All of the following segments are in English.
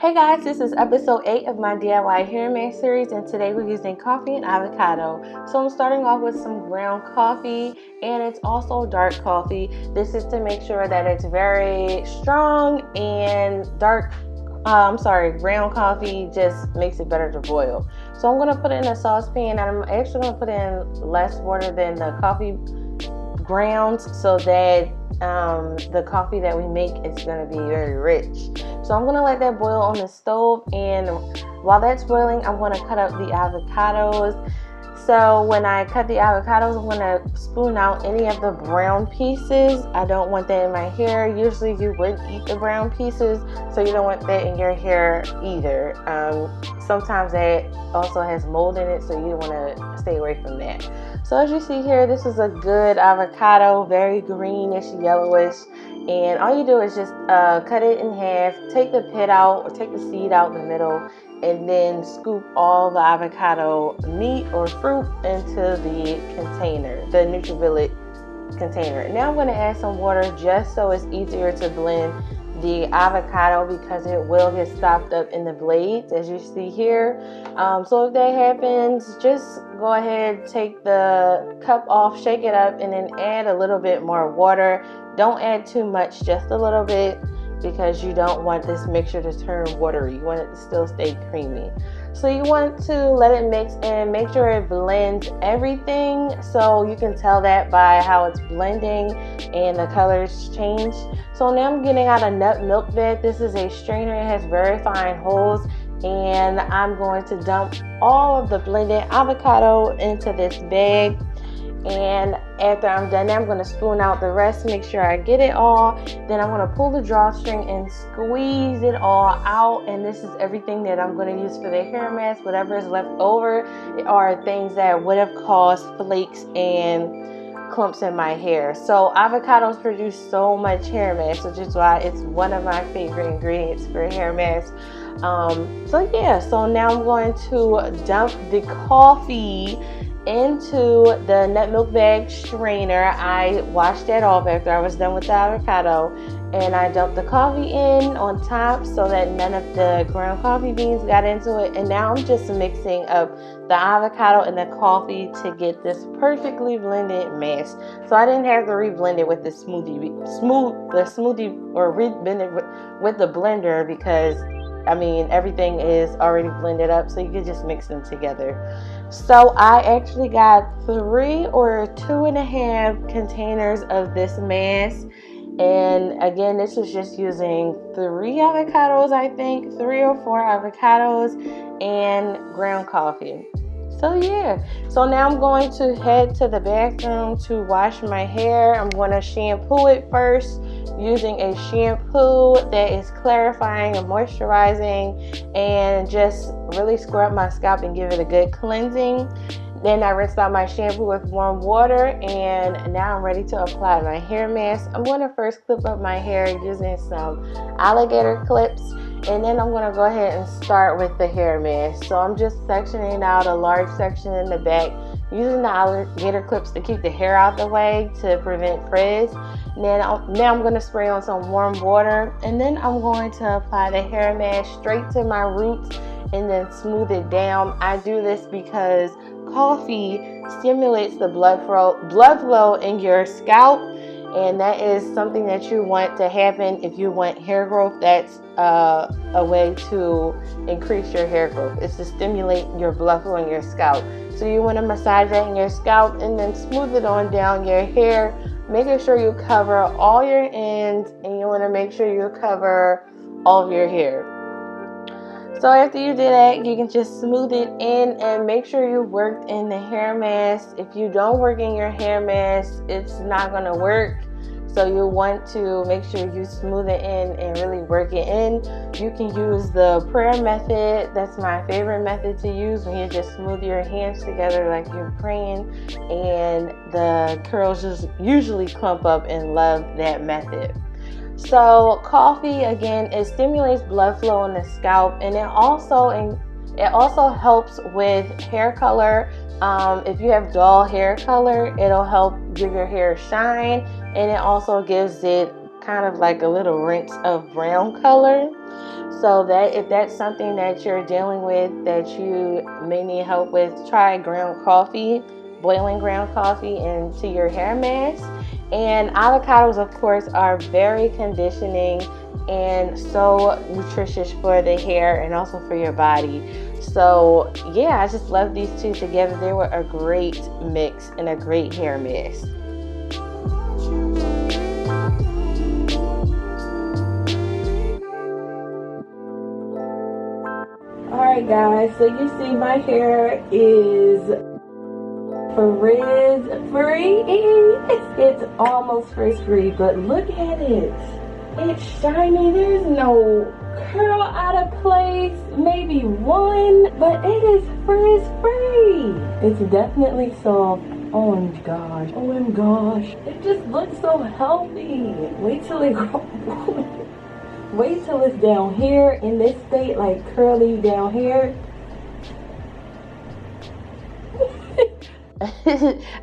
Hey guys, this is episode 8 of my DIY hair mask series, and today we're using coffee and avocado. So I'm starting off with some ground coffee, and it's also dark coffee. This is to make sure that it's very strong, and ground coffee just makes it better to boil. So I'm going to put it in a saucepan, and I'm actually going to put in less water than the coffee grounds so that the coffee that we make is going to be very rich. So I'm going to let that boil on the stove, and while that's boiling, I'm going to cut up the avocados. So when I cut the avocados, I'm going to spoon out any of the brown pieces. I don't want that in my hair. Usually you would eat the brown pieces, so you don't want that in your hair either. Sometimes that also has mold in it, so you want to stay away from that. So as you see here, this is a good avocado, very greenish, yellowish. And all you do is just cut it in half, take the pit out or take the seed out in the middle, and then scoop all the avocado meat or fruit into the container, the Nutri-Bullet container. Now I'm going to add some water just so it's easier to blend the avocado, because it will get stopped up in the blades as you see here. So if that happens, just go ahead, take the cup off, shake it up, and then add a little bit more water. Don't add too much, just a little bit, because you don't want this mixture to turn watery. You want it to still stay creamy. So you want to let it mix and make sure it blends everything. So you can tell that by how it's blending and the colors change. So now I'm getting out a nut milk bag. This is a strainer. It has very fine holes. And I'm going to dump all of the blended avocado into this bag. And after I'm done, I'm going to spoon out the rest, make sure I get it all. Then I'm going to pull the drawstring and squeeze it all out. And this is everything that I'm going to use for the hair mask. Whatever is left over are things that would have caused flakes and clumps in my hair. So avocados produce so much hair mask, which is why it's one of my favorite ingredients for hair mask. So now I'm going to dump the coffee into the nut milk bag strainer. I washed that off after I was done with the avocado, and I dumped the coffee in on top so that none of the ground coffee beans got into it. And now I'm just mixing up the avocado and the coffee to get this perfectly blended mask. So I didn't have to reblend it with the smoothie or reblend it with the blender, because everything is already blended up, so you can just mix them together. So I actually got 3 or 2.5 containers of this mask. And again, this was just using 3 avocados, I think, 3 or 4 avocados and ground coffee. So now I'm going to head to the bathroom to wash my hair. I'm going to shampoo it first using a shampoo that is clarifying and moisturizing, and just really scrub my scalp and give it a good cleansing. Then I rinsed out my shampoo with warm water, and now I'm ready to apply my hair mask. I'm going to first clip up my hair using some Alligator Clips, and then I'm going to go ahead and start with the hair mask. So I'm just sectioning out a large section in the back, using the Alligator Clips to keep the hair out the way to prevent frizz. Now I'm going to spray on some warm water, and then I'm going to apply the hair mask straight to my roots and then smooth it down. I do this because coffee stimulates the blood flow in your scalp, and that is something that you want to happen if you want hair growth. That's a way to increase your hair growth. It's to stimulate your blood flow in your scalp. So you want to massage that in your scalp and then smooth it on down your hair, making sure you cover all your ends, and you want to make sure you cover all of your hair. So after you do that, you can just smooth it in and make sure you worked in the hair mask. If you don't work in your hair mask, it's not going to work. So you want to make sure you smooth it in and really work it in. You can use the prayer method. That's my favorite method to use, when you just smooth your hands together like you're praying, and the curls just usually clump up, and love that method. So coffee, again, it stimulates blood flow in the scalp, and it also helps with hair color. If you have dull hair color, it'll help give your hair shine, and it also gives it kind of like a little rinse of brown color. So that if that's something that you're dealing with that you may need help with, try ground coffee, boiling ground coffee into your hair mask. And avocados, of course, are very conditioning and so nutritious for the hair and also for your body. So yeah, I just love these two together. They were a great mix and a great hair mask. Alright guys, so you see my hair is frizz-free. It's almost frizz-free, but look at it. It's shiny. There's no curl out of place, maybe one, but it is frizz-free. It's definitely soft. Oh my gosh. Oh my gosh. It just looks so healthy. Wait till it grows. Wait till it's down here in this state, like curly down here.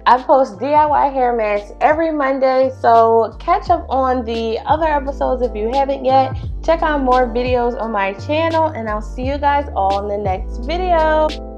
I post DIY hair masks every Monday, so catch up on the other episodes if you haven't yet. Check out more videos on my channel, and I'll see you guys all in the next video.